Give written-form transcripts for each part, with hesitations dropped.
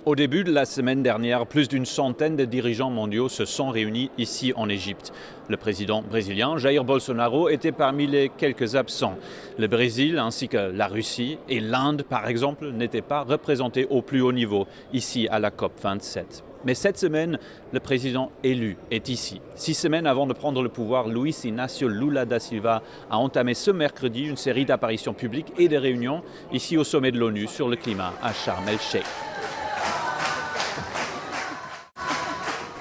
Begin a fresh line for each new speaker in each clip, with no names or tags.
Au début de la semaine dernière, plus d'une centaine de dirigeants mondiaux se sont réunis ici en Égypte. Le président brésilien Jair Bolsonaro était parmi les quelques absents. Le Brésil ainsi que la Russie et l'Inde, par exemple, n'étaient pas représentés au plus haut niveau, ici à la COP27. Mais cette semaine, le président élu est ici. 6 semaines avant de prendre le pouvoir, Luiz Inácio Lula da Silva a entamé ce mercredi une série d'apparitions publiques et de réunions ici au sommet de l'ONU sur le climat à Sharm el-Sheikh.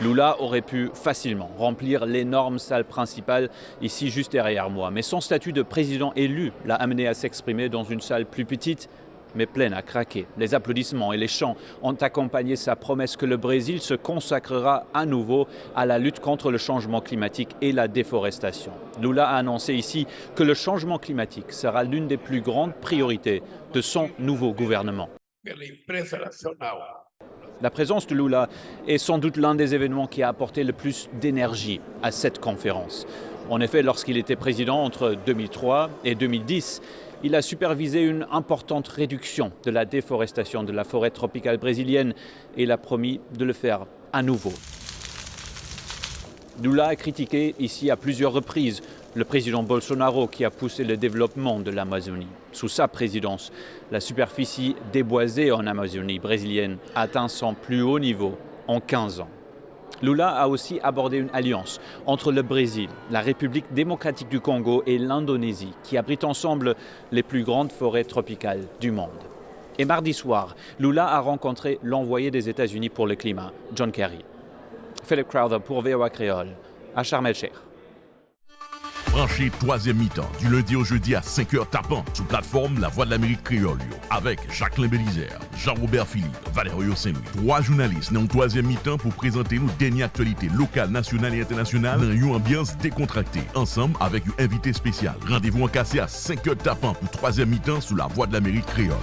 Lula aurait pu facilement remplir l'énorme salle principale ici juste derrière moi. Mais son statut de président élu l'a amené à s'exprimer dans une salle plus petite mais pleine à craquer. Les applaudissements et les chants ont accompagné sa promesse que le Brésil se consacrera à nouveau à la lutte contre le changement climatique et la déforestation. Lula a annoncé ici que le changement climatique sera l'une des plus grandes priorités de son nouveau gouvernement. La présence de Lula est sans doute l'un des événements qui a apporté le plus d'énergie à cette conférence. En effet, lorsqu'il était président entre 2003 et 2010, il a supervisé une importante réduction de la déforestation de la forêt tropicale brésilienne et il a promis de le faire à nouveau. Lula a critiqué ici à plusieurs reprises le président Bolsonaro qui a poussé le développement de l'Amazonie. Sous sa présidence, la superficie déboisée en Amazonie brésilienne a atteint son plus haut niveau en 15 ans. Lula a aussi abordé une alliance entre le Brésil, la République démocratique du Congo et l'Indonésie, qui abritent ensemble les plus grandes forêts tropicales du monde. Et mardi soir, Lula a rencontré l'envoyé des États-Unis pour le climat, John Kerry. Philip Crowther pour VOA Créole, à Sharm el-Sheikh.
Branchez troisième mi-temps du lundi au jeudi à 5h tapant sous plateforme La Voix de l'Amérique Créole avec Jacqueline Bélizer, Jean-Robert Philippe, Valérie Saint-Louis. 3 journalistes dans troisième mi-temps pour présenter nos dernières actualités locales, nationales et internationales dans une ambiance décontractée. Ensemble avec un invité spécial. Rendez-vous en cassé à 5h tapant pour troisième mi-temps sous La Voix de l'Amérique Créole.